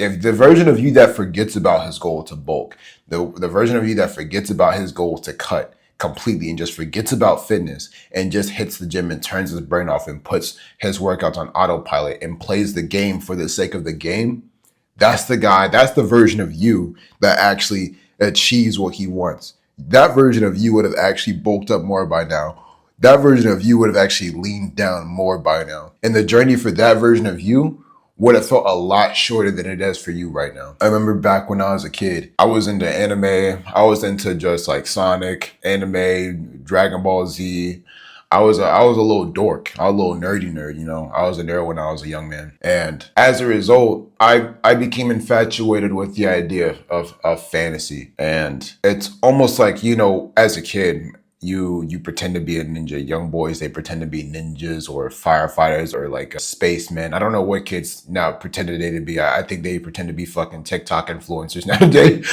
If the version of you that forgets about his goal to bulk, the version of you that forgets about his goal to cut completely and just forgets about fitness and just hits the gym and turns his brain off and puts his workouts on autopilot and plays the game for the sake of the game, that's the guy, that's the version of you that actually achieves what he wants. That version of you would have actually bulked up more by now. That version of you would have actually leaned down more by now. And the journey for that version of you would have felt a lot shorter than it does for you right now. I remember back when I was a kid, I was into anime. I was into just like Sonic, anime, Dragon Ball Z. I was a little dork. I was a little nerdy nerd, you know. I was a nerd when I was a young man. And as a result, I became infatuated with the idea of fantasy. And it's almost like, you know, as a kid, you pretend to be a ninja. Young boys, they pretend to be ninjas or firefighters or like a spaceman. I don't know what kids now pretend today to be. I think they pretend to be fucking TikTok influencers nowadays.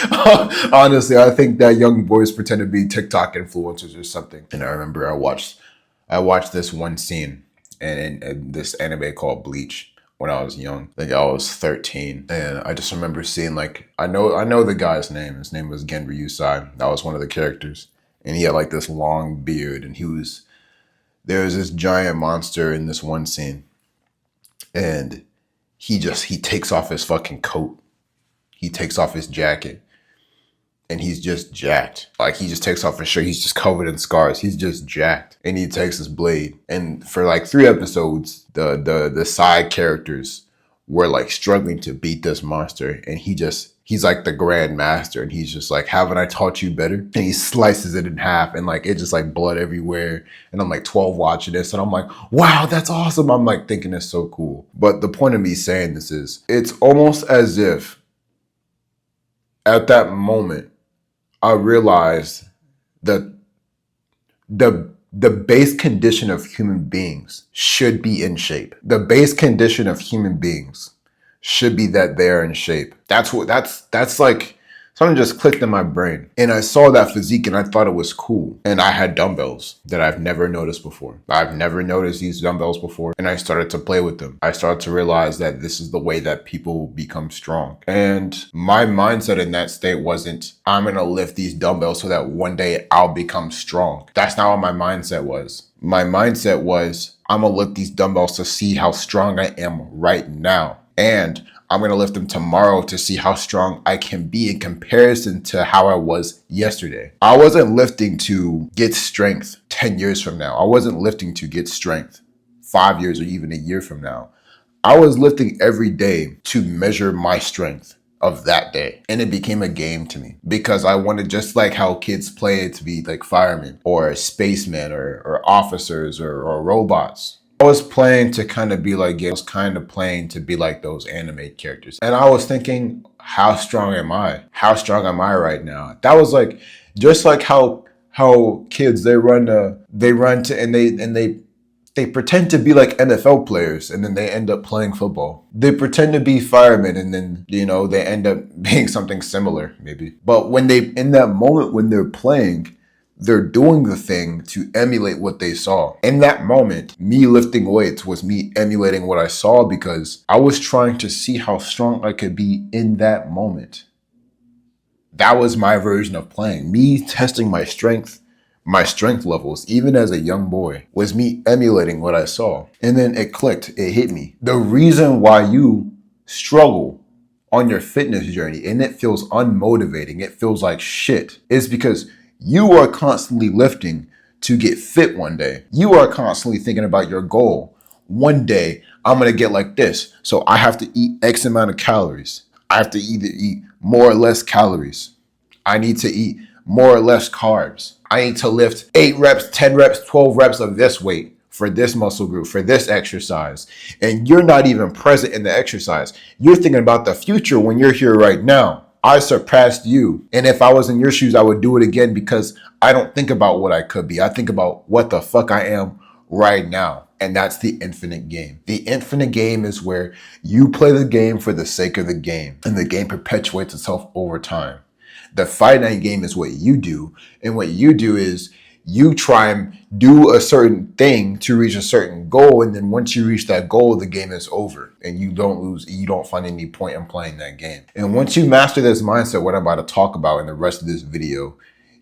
Honestly, I think that young boys pretend to be TikTok influencers or something. And I remember I watched this one scene in this anime called Bleach when I was young. I think I was 13. And I just remember seeing like, I know the guy's name. His name was Gen Ryusai. That was one of the characters. And he had like this long beard, and there was this giant monster in this one scene. And he takes off his fucking coat. He takes off his jacket. And he's just jacked. Like, he just takes off his shirt. He's just covered in scars. He's just jacked. And he takes his blade. And for like 3 episodes, the side characters were like struggling to beat this monster. And he's like the grand master. And he's just like, haven't I taught you better? And he slices it in half. And like, it's just like blood everywhere. And I'm like 12 watching this. And I'm like, wow, that's awesome. I'm like thinking it's so cool. But the point of me saying this is, it's almost as if at that moment, I realized that the base condition of human beings should be in shape. The base condition of human beings should be that they're in shape. That's like something just clicked in my brain. And I saw that physique and I thought it was cool. And I had dumbbells that I've never noticed before. I've never noticed these dumbbells before. And I started to play with them. I started to realize that this is the way that people become strong. And my mindset in that state wasn't, I'm going to lift these dumbbells so that one day I'll become strong. That's not what my mindset was. My mindset was, I'm going to lift these dumbbells to see how strong I am right now. And I'm going to lift them tomorrow to see how strong I can be in comparison to how I was yesterday. I wasn't lifting to get strength 10 years from now. I wasn't lifting to get strength 5 years or even a year from now. I was lifting every day to measure my strength of that day. And it became a game to me because I wanted, just like how kids play it, to be like firemen or spacemen or officers or robots. I was playing to kind of be like, I was kind of playing to be like those anime characters. And I was thinking, how strong am I? How strong am I right now? That was like, just like how kids, they pretend to be like NFL players and then they end up playing football. They pretend to be firemen and then, you know, they end up being something similar maybe. But in that moment when they're playing, they're doing the thing to emulate what they saw. In that moment, me lifting weights was me emulating what I saw because I was trying to see how strong I could be in that moment. That was my version of playing. Me testing my strength levels, even as a young boy, was me emulating what I saw. And then it clicked, it hit me. The reason why you struggle on your fitness journey and it feels unmotivating, it feels like shit, is because you are constantly lifting to get fit one day. You are constantly thinking about your goal. One day, I'm going to get like this. So I have to eat X amount of calories. I have to either eat more or less calories. I need to eat more or less carbs. I need to lift 8 reps, 10 reps, 12 reps of this weight for this muscle group, for this exercise. And you're not even present in the exercise. You're thinking about the future when you're here right now. I surpassed you. And if I was in your shoes, I would do it again because I don't think about what I could be. I think about what the fuck I am right now. And that's the infinite game. The infinite game is where you play the game for the sake of the game. And the game perpetuates itself over time. The finite game is what you do. And what you do is You try and do a certain thing to reach a certain goal, and then once you reach that goal, the game is over and you don't lose. You don't find any point in playing that game. And once you master this mindset, what I'm about to talk about in the rest of this video,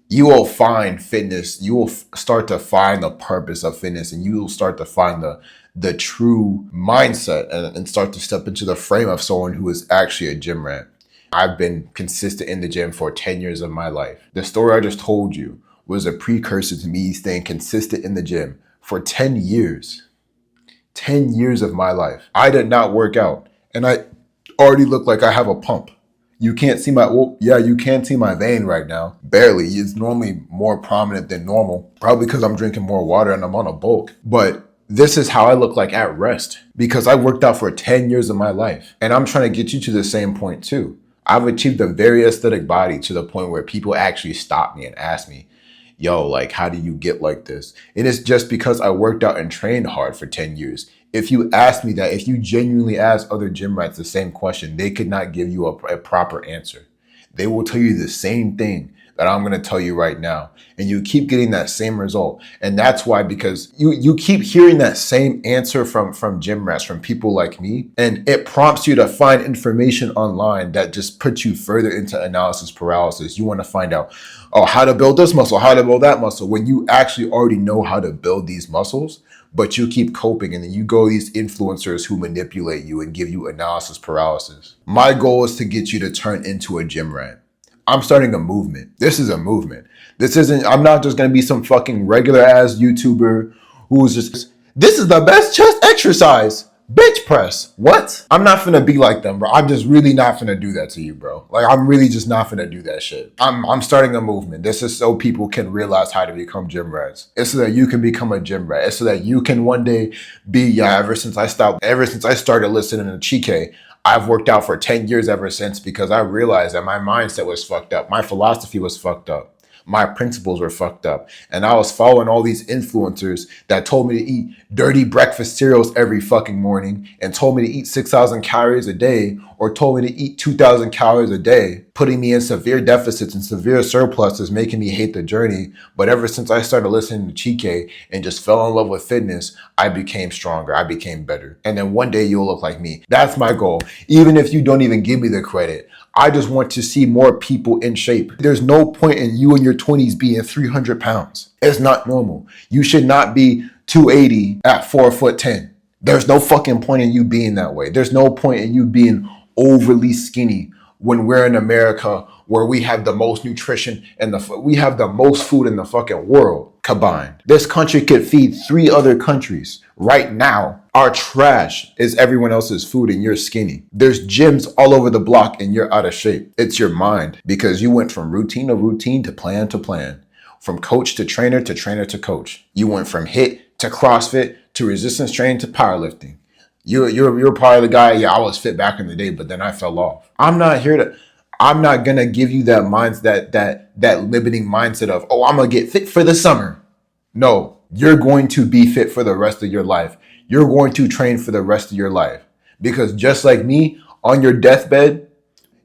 you will find fitness. You will start to find the purpose of fitness, and you will start to find the true mindset and start to step into the frame of someone who is actually a gym rat. I've been consistent in the gym for 10 years of my life. The story I just told you was a precursor to me staying consistent in the gym for 10 years. 10 years of my life. I did not work out, and I already look like I have a pump. You can't see my, well, yeah, you can see my vein right now. Barely. It's normally more prominent than normal, probably because I'm drinking more water and I'm on a bulk. But this is how I look like at rest because I worked out for 10 years of my life. And I'm trying to get you to the same point too. I've achieved a very aesthetic body to the point where people actually stop me and ask me, yo, like, how do you get like this? And it's just because I worked out and trained hard for 10 years. If you ask me that, if you genuinely ask other gym rats the same question, they could not give you a proper answer. They will tell you the same thing that I'm going to tell you right now. And you keep getting that same result. And that's why, because you keep hearing that same answer from gym rats, from people like me. And it prompts you to find information online that just puts you further into analysis paralysis. You want to find out, oh, how to build this muscle, how to build that muscle, when you actually already know how to build these muscles. But you keep coping, and then you go these influencers who manipulate you and give you analysis paralysis. My goal is to get you to turn into a gym rat. I'm starting a movement. This is a movement. I'm not just going to be some fucking regular ass YouTuber who's just, this is the best chest exercise. Bench press. What? I'm not finna be like them, bro. I'm just really not finna do that to you, bro. Like, I'm really just not finna do that shit. I'm starting a movement. This is so people can realize how to become gym rats. It's so that you can become a gym rat. It's so that you can one day be, yeah, ever since I started listening to Chike, I've worked out for 10 years ever since because I realized that my mindset was fucked up. My philosophy was fucked up. My principles were fucked up. And I was following all these influencers that told me to eat dirty breakfast cereals every fucking morning and told me to eat 6,000 calories a day or told me to eat 2,000 calories a day, putting me in severe deficits and severe surpluses, making me hate the journey. But ever since I started listening to Chike and just fell in love with fitness, I became stronger. I became better. And then one day you'll look like me. That's my goal. Even if you don't even give me the credit, I just want to see more people in shape. There's no point in you in your 20s being 300 pounds. It's not normal. You should not be 280 at 4'10". There's no fucking point in you being that way. There's no point in you being overly skinny when we're in America where we have the most nutrition and we have the most food in the fucking world combined. This country could feed 3 other countries right now. Our trash is everyone else's food and you're skinny. There's gyms all over the block and you're out of shape. It's your mind because you went from routine to routine to plan to plan, from coach to trainer to coach. You went from HIIT to CrossFit to resistance training to powerlifting. You're probably the guy, yeah, I was fit back in the day, but then I fell off. I'm not gonna give you that mindset, that limiting mindset of, oh, I'm gonna get fit for the summer. No, you're going to be fit for the rest of your life. You're going to train for the rest of your life. Because just like me, on your deathbed,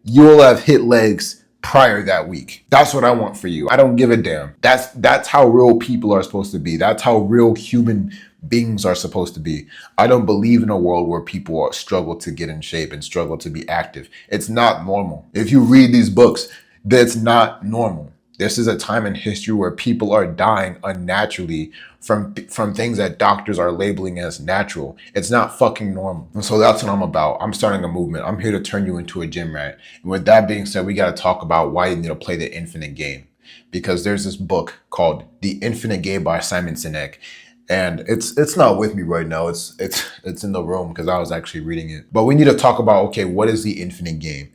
you'll have hit legs prior that week. That's what I want for you. I don't give a damn. That's how real people are supposed to be. That's how real human beings are supposed to be. I don't believe in a world where people struggle to get in shape and struggle to be active. It's not normal. If you read these books, that's not normal. This is a time in history where people are dying unnaturally from things that doctors are labeling as natural. It's not fucking normal. And so that's what I'm about. I'm starting a movement. I'm here to turn you into a gym rat. And with that being said, we got to talk about why you need to play the infinite game. Because there's this book called The Infinite Game by Simon Sinek. And it's not with me right now. It's in the room because I was actually reading it. But we need to talk about, okay, what is the infinite game?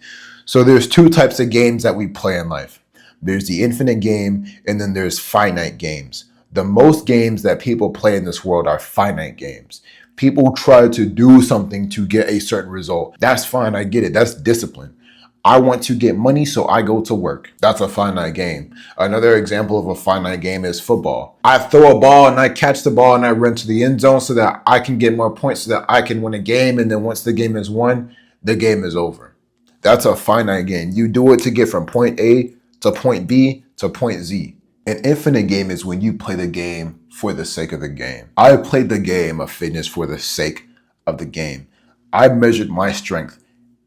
So there's 2 types of games that we play in life. There's the infinite game, and then there's finite games. The most games that people play in this world are finite games. People try to do something to get a certain result. That's fine, I get it. That's discipline. I want to get money, so I go to work. That's a finite game. Another example of a finite game is football. I throw a ball and I catch the ball and I run to the end zone so that I can get more points so that I can win a game. And then once the game is won, the game is over. That's a finite game. You do it to get from point A to point B to point Z. An infinite game is when you play the game for the sake of the game. I played the game of fitness for the sake of the game. I measured my strength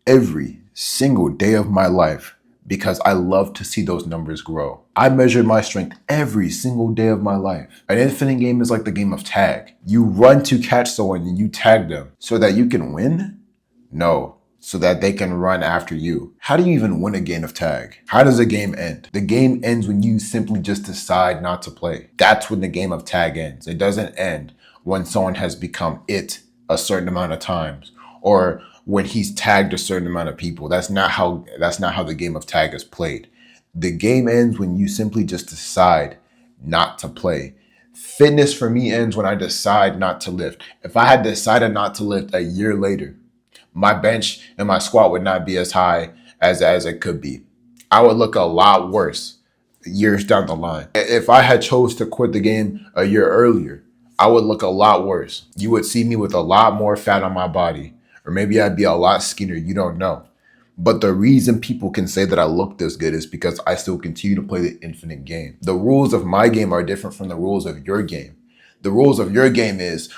every single day of my life because I love to see those numbers grow. I measured my strength every single day of my life. An infinite game is like the game of tag. You run to catch someone and you tag them so that you can win? No, so that they can run after you. How do you even win a game of tag? How does a game end? The game ends when you simply just decide not to play. That's when the game of tag ends. It doesn't end when someone has become it a certain amount of times or when he's tagged a certain amount of people. That's not how the game of tag is played. The game ends when you simply just decide not to play. Fitness for me ends when I decide not to lift. If I had decided not to lift a year later, my bench and my squat would not be as high as it could be. I would look a lot worse years down the line. If I had chose to quit the game a year earlier, I would look a lot worse. You would see me with a lot more fat on my body, or maybe I'd be a lot skinnier. You don't know. But the reason people can say that I look this good is because I still continue to play the infinite game. The rules of my game are different from the rules of your game. The rules of your game is,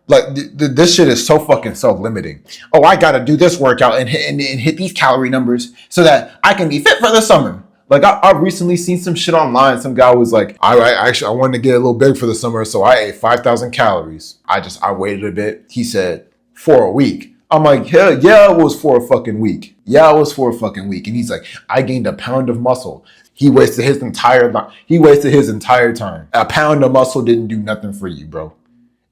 this shit is so fucking self-limiting. Oh, I gotta do this workout and hit these calorie numbers so that I can be fit for the summer. Like I've recently seen some shit online. Some guy was like, I wanted to get a little big for the summer, so I ate 5,000 calories. I waited a bit. He said, for a week. I'm like, hell yeah, it was for a fucking week. Yeah, it was for a fucking week. And he's like, I gained a pound of muscle. He wasted his entire time. A pound of muscle didn't do nothing for you, bro.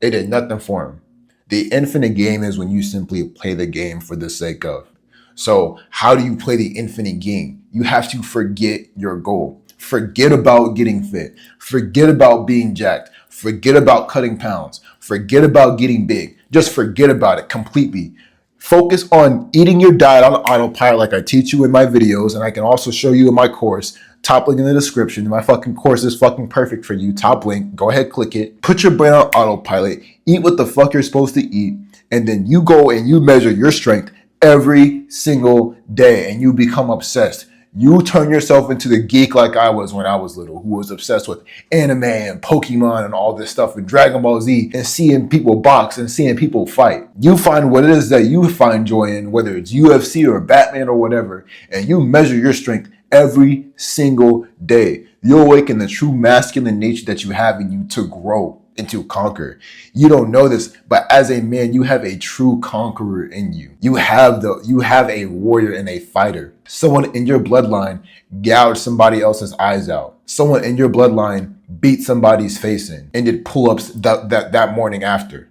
It did nothing for him. The infinite game is when you simply play the game for the sake of. So how do you play the infinite game? You have to forget your goal. Forget about getting fit. Forget about being jacked. Forget about cutting pounds. Forget about getting big. Just forget about it completely. Focus on eating your diet on autopilot like I teach you in my videos, and I can also show you in my course. Top link in the description. My fucking course is fucking perfect for you. Top link. Go ahead, click it. Put your brain on autopilot. Eat what the fuck you're supposed to eat. And then you go and you measure your strength every single day and you become obsessed. You turn yourself into the geek like I was when I was little, who was obsessed with anime and Pokemon and all this stuff and Dragon Ball Z and seeing people box and seeing people fight. You find what it is that you find joy in, whether it's UFC or Batman or whatever, and you measure your strength every single day. You awaken the true masculine nature that you have in you to grow and to conquer. You don't know this, but as a man, you have a true conqueror in you. You have a warrior and a fighter. Someone in your bloodline gouged somebody else's eyes out. Someone in your bloodline beat somebody's face in and did pull-ups that morning after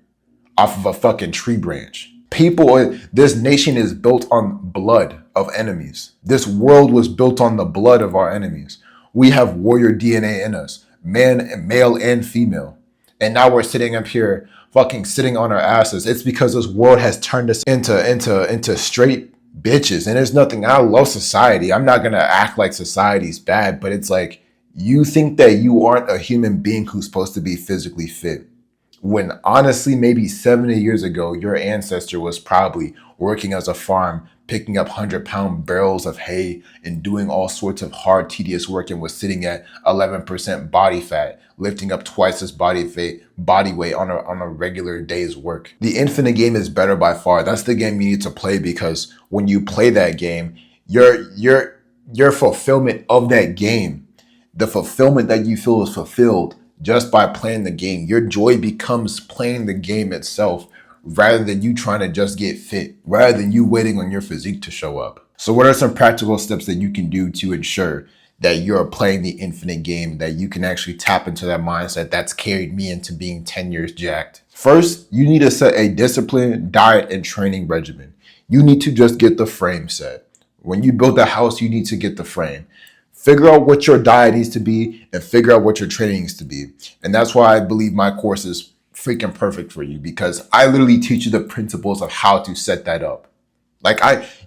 off of a fucking tree branch. This nation is built on blood of enemies. This world was built on the blood of our enemies. We have warrior DNA in us, male and female. And now we're sitting up here fucking sitting on our asses. It's because this world has turned us into straight bitches. And there's nothing, I love society. I'm not going to act like society's bad, but it's like, you think that you aren't a human being who's supposed to be physically fit. When honestly, maybe 70 years ago, your ancestor was probably working as a farm, picking up 100-pound barrels of hay and doing all sorts of hard, tedious work and was sitting at 11% body fat, lifting up twice his body weight on a regular day's work. The infinite game is better by far. That's the game you need to play because when you play that game, your fulfillment of that game, the fulfillment that you feel is fulfilled just by playing the game. Your joy becomes playing the game itself rather than you trying to just get fit, rather than you waiting on your physique to show up. So what are some practical steps that you can do to ensure that you're playing the infinite game, that you can actually tap into that mindset that's carried me into being 10 years jacked? First, you need to set a disciplined diet and training regimen. You need to just get the frame set. When you build a house, you need to get the frame. Figure out what your diet needs to be and figure out what your training needs to be. And that's why I believe my course is freaking perfect for you, because I literally teach you the principles of how to set that up.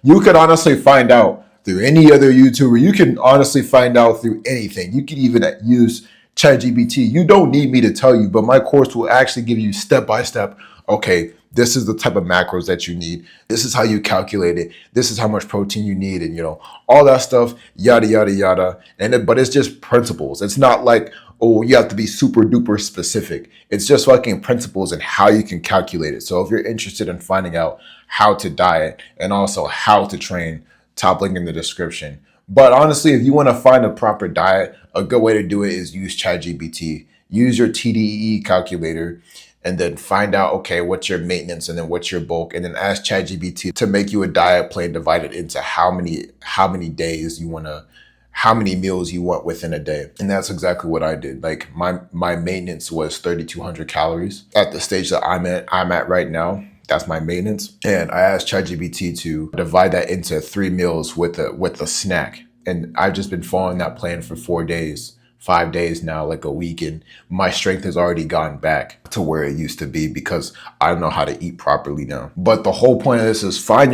You could honestly find out through any other YouTuber. You can honestly find out through anything. You can even use ChatGPT. You don't need me to tell you, but my course will actually give you step by step. Okay, This is the type of macros that you need. This is how you calculate it. This is how much protein you need, and all that stuff, yada yada yada. But it's just principles. It's not like, oh, you have to be super duper specific. It's just fucking principles and how you can calculate it. So if you're interested in finding out how to diet and also how to train, top link in the description. But honestly, if you want to find a proper diet, a good way to do it is use ChatGPT. Use your TDEE calculator and then find out, okay, what's your maintenance and then what's your bulk, and then ask ChatGPT to make you a diet plan divided into how many days you want to, how many meals you want within a day. And that's exactly what I did. Like my maintenance was 3,200 calories at the stage that I'm at right now. That's my maintenance. And I asked ChatGPT to divide that into 3 meals with a snack. And I've just been following that plan for 4 days, 5 days now, like a week. And my strength has already gone back to where it used to be because I know how to eat properly now. But the whole point of this is find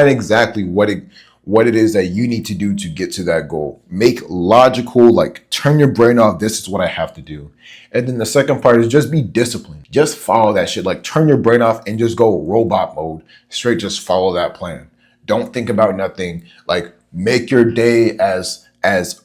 exactly what it is that you need to do to get to that goal. Make logical, like turn your brain off. This is what I have to do. And then the second part is just be disciplined. Just follow that shit. Like turn your brain off and just go robot mode. Straight just follow that plan. Don't think about nothing. Like make your day as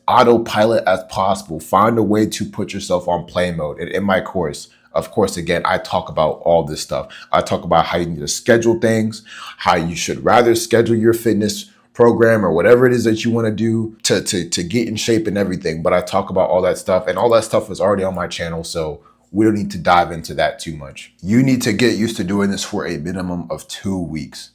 autopilot as possible. Find a way to put yourself on play mode. And in my course, of course, again, I talk about all this stuff. I talk about how you need to schedule things, how you should rather schedule your fitness program or whatever it is that you want to do to get in shape and everything. But I talk about all that stuff, and all that stuff is already on my channel, so we don't need to dive into that too much. You need to get used to doing this for a minimum of 2 weeks.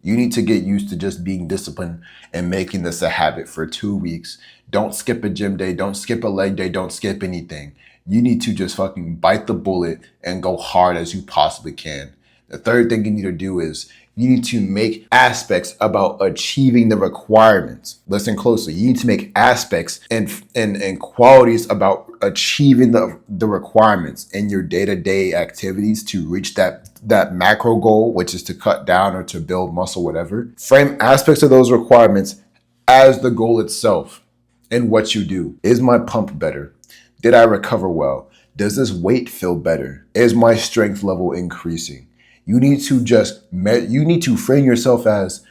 You need to get used to just being disciplined and making this a habit for 2 weeks. Don't skip a gym day. Don't skip a leg day. Don't skip anything. You need to just fucking bite the bullet and go hard as you possibly can. The third thing you need to do is you need to make aspects about achieving the requirements. Listen closely. You need to make aspects and qualities about achieving the requirements in your day-to-day activities to reach that macro goal, which is to cut down or to build muscle, whatever. Frame aspects of those requirements as the goal itself and what you do. Is my pump better? Did I recover well? Does this weight feel better? Is my strength level increasing? You need to frame yourself as,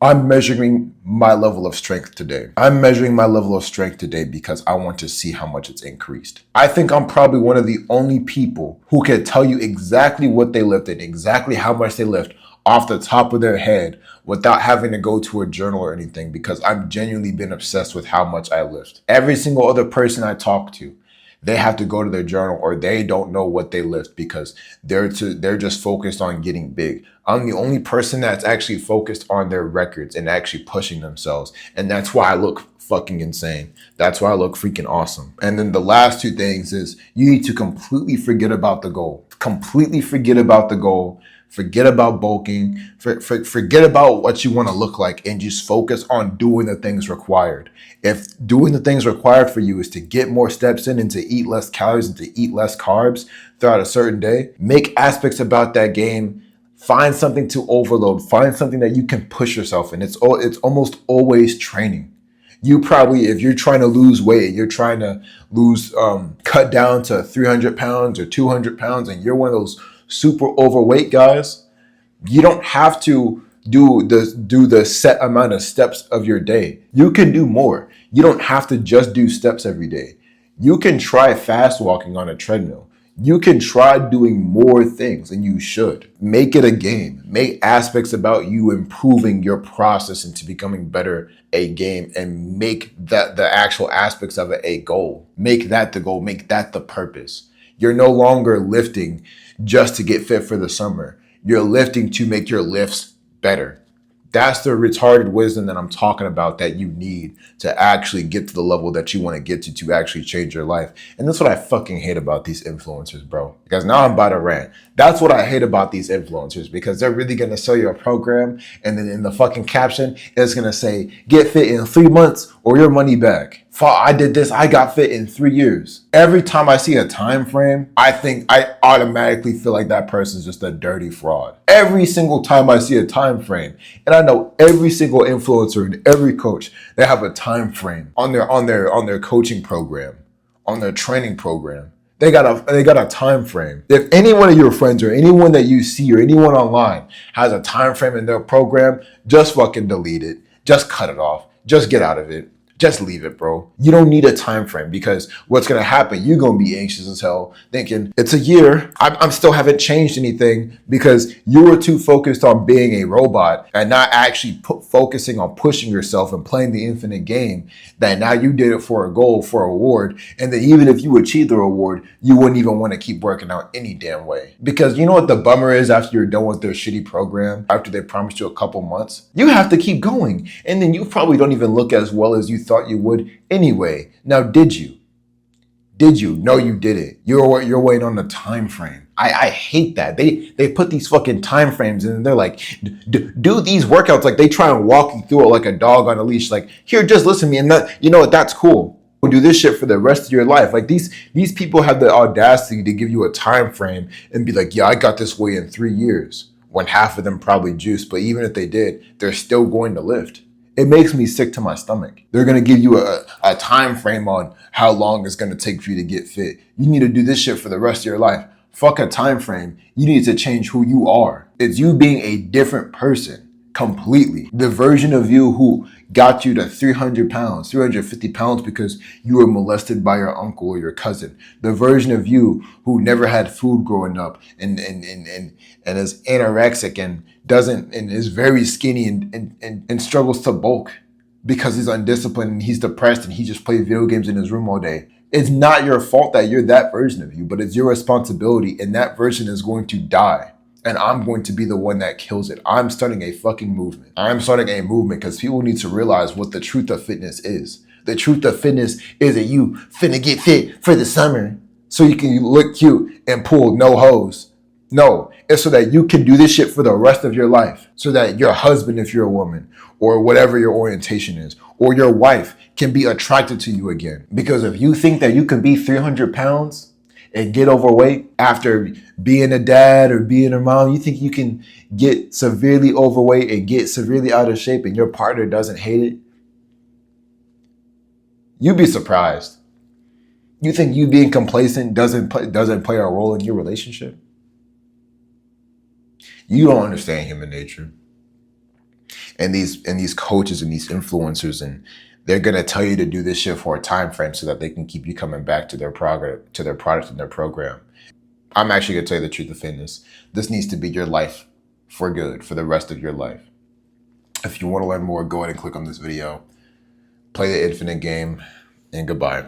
I'm measuring my level of strength today. I'm measuring my level of strength today because I want to see how much it's increased. I think I'm probably one of the only people who can tell you exactly what they lifted, exactly how much they lift off the top of their head without having to go to a journal or anything, because I've genuinely been obsessed with how much I lift. Every single other person I talk to, they have to go to their journal or they don't know what they lift because they're just focused on getting big. I'm the only person that's actually focused on their records and actually pushing themselves. And that's why I look fucking insane. That's why I look freaking awesome. And then the last 2 things is you need to completely forget about the goal. Completely forget about the goal. Forget about bulking, forget about what you want to look like, and just focus on doing the things required. If doing the things required for you is to get more steps in and to eat less calories and to eat less carbs throughout a certain day, make aspects about that game. Find something to overload. Find something that you can push yourself in. It's almost always training. You probably, if you're trying to lose weight, you're trying to cut down to 300 pounds or 200 pounds, and you're one of those super overweight guys, you don't have to do the set amount of steps of your day. You can do more. You don't have to just do steps every day. You can try fast walking on a treadmill. You can try doing more things, and you should. Make it a game. Make aspects about you improving your process into becoming better a game, and make that the actual aspects of it a goal. Make that the goal. Make that the purpose. You're no longer lifting just to get fit for the summer. You're lifting to make your lifts better. That's the retarded wisdom that I'm talking about that you need to actually get to the level that you want to get to actually change your life. And that's what I fucking hate about these influencers, bro. Because now I'm about to rant. That's what I hate about these influencers, because they're really going to sell you a program, and then in the fucking caption, it's going to say, get fit in 3 months or your money back. I did this, I got fit in 3 years. Every time I see a time frame, I automatically feel like that person's just a dirty fraud. Every single time I see a time frame, and I know every single influencer and every coach, they have a time frame on their coaching program, on their training program. They got a time frame. If any one of your friends or anyone that you see or anyone online has a time frame in their program, just fucking delete it. Just cut it off. Just get out of it. Just leave it, bro. You don't need a time frame, because what's gonna happen, you're gonna be anxious as hell, thinking it's a year. I'm still haven't changed anything, because you were too focused on being a robot and not actually focusing on pushing yourself and playing the infinite game. That now you did it for a goal, for a reward, and that even if you achieve the reward, you wouldn't even want to keep working out any damn way. Because you know what the bummer is after you're done with their shitty program, after they promised you a couple months? You have to keep going, and then you probably don't even look as well as you thought you would anyway. Now, did you? Did you? No, you didn't. You're waiting on the time frame. I hate that. They put these fucking time frames in and they're like, do these workouts, like they try and walk you through it like a dog on a leash. Like, here, just listen to me, and that, you know what, that's cool. We'll do this shit for the rest of your life. Like these people have the audacity to give you a time frame and be like, yeah, I got this way in 3 years. When half of them probably juice, but even if they did, they're still going to lift. It makes me sick to my stomach. They're going to give you a time frame on how long it's going to take for you to get fit. You need to do this shit for the rest of your life. Fuck a time frame. You need to change who you are. It's you being a different person completely. The version of you who got you to 300 pounds, 350 pounds because you were molested by your uncle or your cousin. The version of you who never had food growing up and is anorexic and is very skinny and struggles to bulk because he's undisciplined and he's depressed and he just plays video games in his room all day. It's not your fault that you're that version of you, but it's your responsibility, and that version is going to die. And I'm going to be the one that kills it. I'm starting a fucking movement. I'm starting a movement because people need to realize what the truth of fitness is. The truth of fitness is that you finna get fit for the summer so you can look cute and pull no hose. No, it's so that you can do this shit for the rest of your life. So that your husband, if you're a woman, or whatever your orientation is, or your wife can be attracted to you again. Because if you think that you can be 300 pounds and get overweight after being a dad or being a mom, you think you can get severely overweight and get severely out of shape and your partner doesn't hate it? You'd be surprised. You think you being complacent doesn't play a role in your relationship? You don't understand human nature. And these coaches and these influencers, and they're gonna tell you to do this shit for a time frame so that they can keep you coming back to their product and their program. I'm actually gonna tell you the truth of fitness. This needs to be your life for good, for the rest of your life. If you want to learn more, go ahead and click on this video. Play the infinite game, and goodbye.